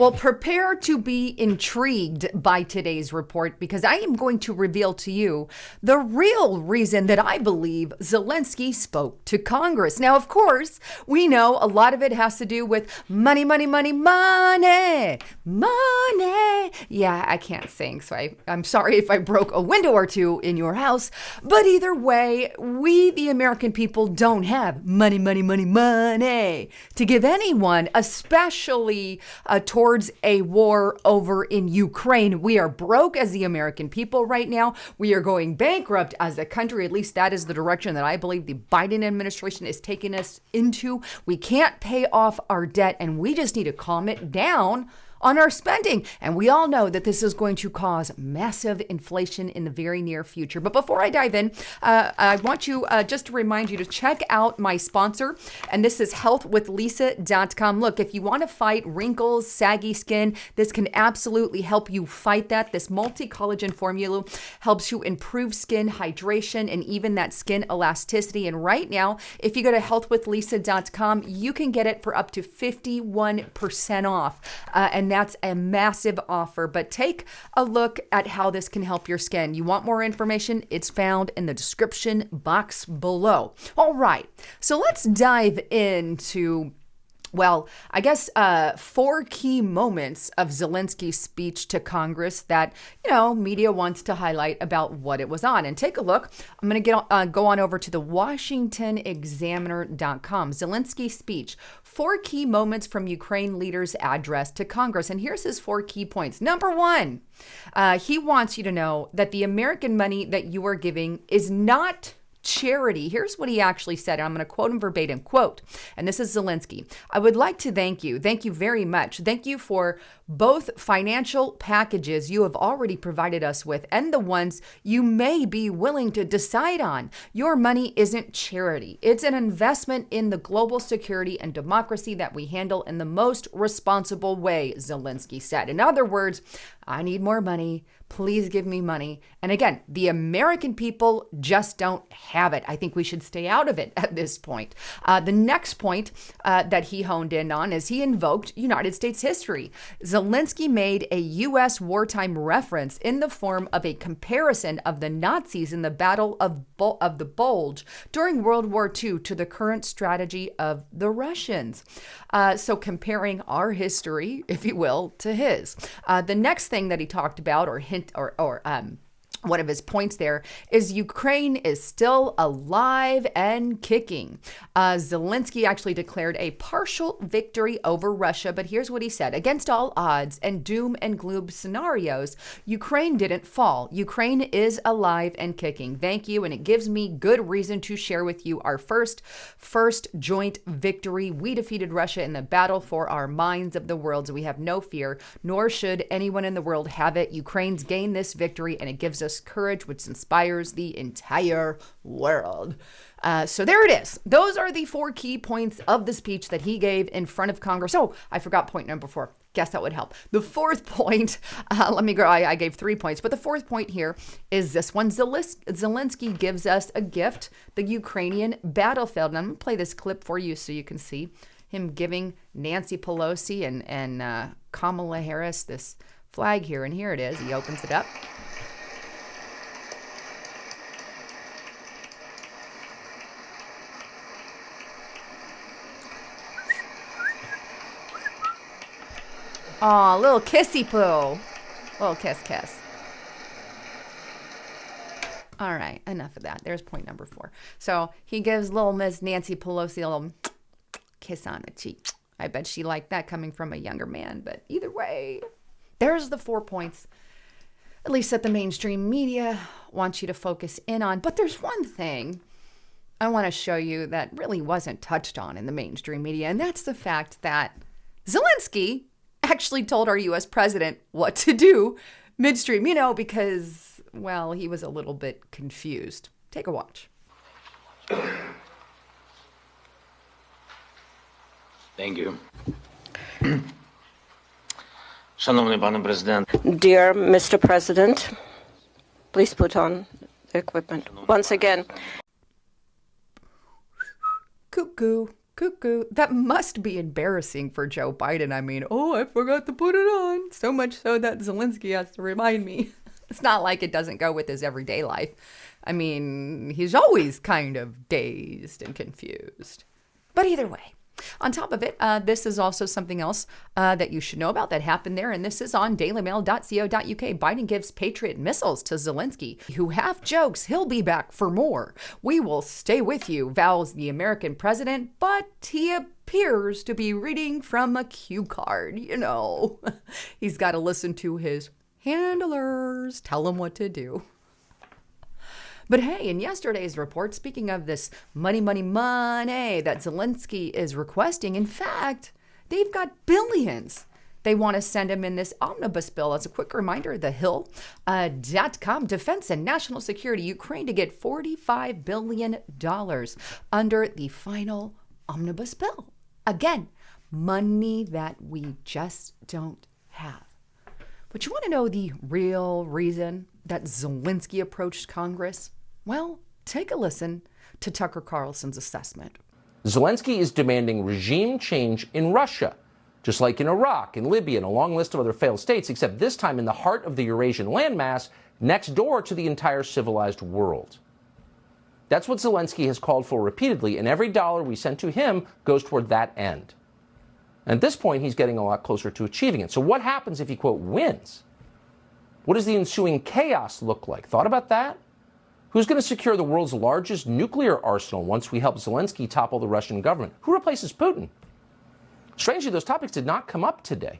Well, prepare to be intrigued by today's report because I am going to reveal to you the real reason that I believe Zelensky spoke to Congress. Now, of course, we know a lot of it has to do with money, money, money, money, money. Yeah, I can't sing, so I'm sorry if I broke a window or two in your house. But either way, we, the American people, don't have money, money, money, money to give anyone, especially towards a war over in Ukraine. We are broke as the American people right now. We are going bankrupt as a country. At least that is the direction that I believe the Biden administration is taking us into. We can't pay off our debt, and we just need to calm it down on our spending. And we all know that this is going to cause massive inflation in the very near future. But before I dive in, I want you just to remind you to check out my sponsor. And this is healthwithlisa.com. Look, if you want to fight wrinkles, saggy skin, this can absolutely help you fight that. This multi-collagen formula helps you improve skin hydration and even that skin elasticity. And right now, if you go to healthwithlisa.com, you can get it for up to 51% off. And that's a massive offer, but take a look at how this can help your skin. You want more information? It's found in the description box below. All right, so let's dive into, well, I guess 4 key moments of Zelensky's speech to Congress that, media wants to highlight about what it was on. And take a look. I'm going to go on over to the WashingtonExaminer.com. Zelensky's speech, 4 key moments from Ukraine leader's address to Congress. And here's his 4 key points. Number 1, he wants you to know that the American money that you are giving is not charity. Here's what he actually said. I'm going to quote him verbatim. Quote, and this is Zelensky. I would like to thank you. Thank you very much. Thank you for both financial packages you have already provided us with and the ones you may be willing to decide on. Your money isn't charity. It's an investment in the global security and democracy that we handle in the most responsible way, Zelensky said. In other words, I need more money. Please give me money. And again, the American people just don't have it. I think we should stay out of it at this point. The next point that he honed in on is he invoked United States history. Zelensky made a U.S. wartime reference in the form of a comparison of the Nazis in the Battle of the Bulge during World War II to the current strategy of the Russians. So comparing our history, if you will, to his. The next thing that he talked about or one of his points there is Ukraine is still alive and kicking. Zelensky actually declared a partial victory over Russia, but here's what he said. Against all odds and doom and gloom scenarios, Ukraine didn't fall. Ukraine is alive and kicking. Thank you, and it gives me good reason to share with you our first joint victory. We defeated Russia in the battle for our minds of the world, so we have no fear, nor should anyone in the world have it. Ukraine's gained this victory, and it gives us courage, which inspires the entire world. So there it is. Those are the 4 key points of the speech that he gave in front of Congress. Oh, I forgot point number 4. Guess that would help. The 4th point, let me go. I gave 3 points, but the 4th point here is this one. Zelensky gives us a gift, the Ukrainian battlefield. And I'm going to play this clip for you so you can see him giving Nancy Pelosi and Kamala Harris this flag here. And here it is. He opens it up. Aw, little kissy poo. Little kiss kiss. All right, enough of that. There's point number 4. So he gives little Miss Nancy Pelosi a little kiss on the cheek. I bet she liked that coming from a younger man. But either way, there's the 4 points, at least that the mainstream media wants you to focus in on. But there's one thing I want to show you that really wasn't touched on in the mainstream media, and that's the fact that Zelensky actually told our U.S. president what to do midstream, because, well, he was a little bit confused. Take a watch. Thank you. Шановний пане президент. Dear Mr. President, please put on the equipment. Once again. Cuckoo. Cuckoo. That must be embarrassing for Joe Biden. I mean, oh, I forgot to put it on. So much so that Zelensky has to remind me. It's not like it doesn't go with his everyday life. I mean, he's always kind of dazed and confused. But either way, on top of it, this is also something else that you should know about that happened there. And this is on dailymail.co.uk. Biden gives Patriot missiles to Zelensky, who half jokes he'll be back for more. We will stay with you, vows the American president, but he appears to be reading from a cue card. You know, he's got to listen to his handlers tell him what to do. But hey, in yesterday's report, speaking of this money that Zelensky is requesting, in fact, they've got billions they want to send him in this omnibus bill. As a quick reminder, the Hill.com Defense and National Security, Ukraine to get $45 billion under the final omnibus bill. Again, money that we just don't have. But you want to know the real reason that Zelensky approached Congress? Well, take a listen to Tucker Carlson's assessment. Zelensky is demanding regime change in Russia, just like in Iraq and Libya and a long list of other failed states, except this time in the heart of the Eurasian landmass, next door to the entire civilized world. That's what Zelensky has called for repeatedly, and every dollar we send to him goes toward that end. At this point, he's getting a lot closer to achieving it. So what happens if he, quote, wins? What does the ensuing chaos look like? Thought about that? Who's going to secure the world's largest nuclear arsenal once we help Zelensky topple the Russian government? Who replaces Putin? Strangely, those topics did not come up today,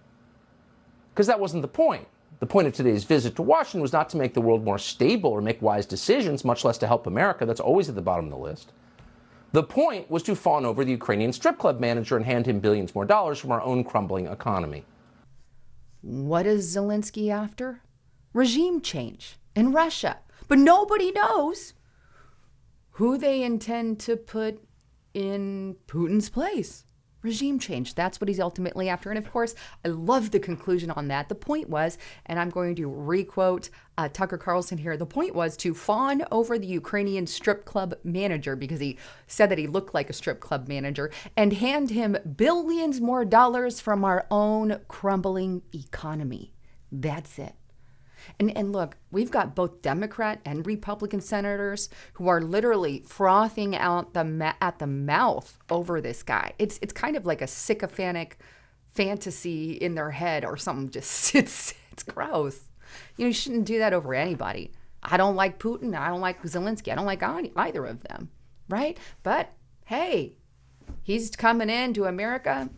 because that wasn't the point. The point of today's visit to Washington was not to make the world more stable or make wise decisions, much less to help America. That's always at the bottom of the list. The point was to fawn over the Ukrainian strip club manager and hand him billions more dollars from our own crumbling economy. What is Zelensky after? Regime change in Russia. But nobody knows who they intend to put in Putin's place. Regime change. That's what he's ultimately after. And of course, I love the conclusion on that. The point was, and I'm going to requote Tucker Carlson here, the point was to fawn over the Ukrainian strip club manager, because he said that he looked like a strip club manager, and hand him billions more dollars from our own crumbling economy. That's it. And look, we've got both Democrat and Republican senators who are literally frothing out at the mouth over this guy. It's kind of like a sycophantic fantasy in their head or something. Just it's gross. You shouldn't do that over anybody. I don't like Putin. I don't like Zelensky. I don't like either of them, right? But hey, he's coming into America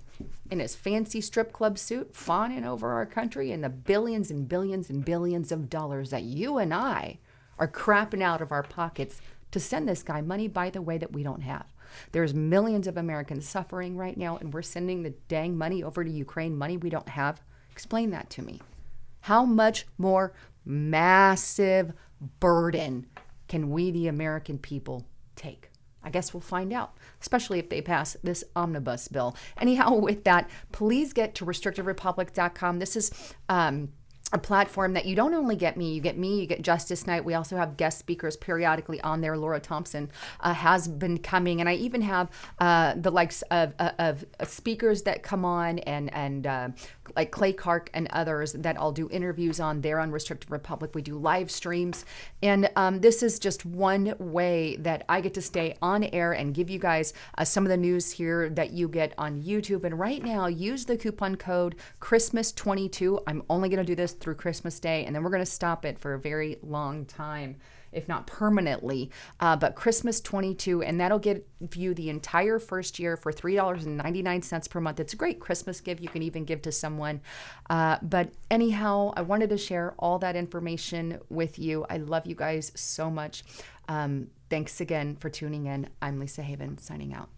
in his fancy strip club suit, fawning over our country and the billions and billions and billions of dollars that you and I are crapping out of our pockets to send this guy money, by the way, that we don't have. There's millions of Americans suffering right now, and we're sending the dang money over to Ukraine, money we don't have. Explain that to me. How much more massive burden can we, the American people, take? I guess we'll find out, especially if they pass this omnibus bill. Anyhow, with that, please get to restrictedrepublic.com. This is a platform that you don't only get me, you get Justice Night. We also have guest speakers periodically on there. Laura Thompson has been coming, and I even have the likes of speakers that come on and like Clay Clark and others that I'll do interviews on there on Restricted Republic. We do live streams, and this is just one way that I get to stay on air and give you guys some of the news here that you get on YouTube. And right now, use the coupon code Christmas22. I'm only going to do this through Christmas Day, and then we're going to stop it for a very long time, if not permanently, but Christmas22, and that'll give you the entire first year for $3.99 per month. It's a great Christmas gift. You can even give to someone. But anyhow, I wanted to share all that information with you. I love you guys so much. Thanks again for tuning in. I'm Lisa Haven, signing out.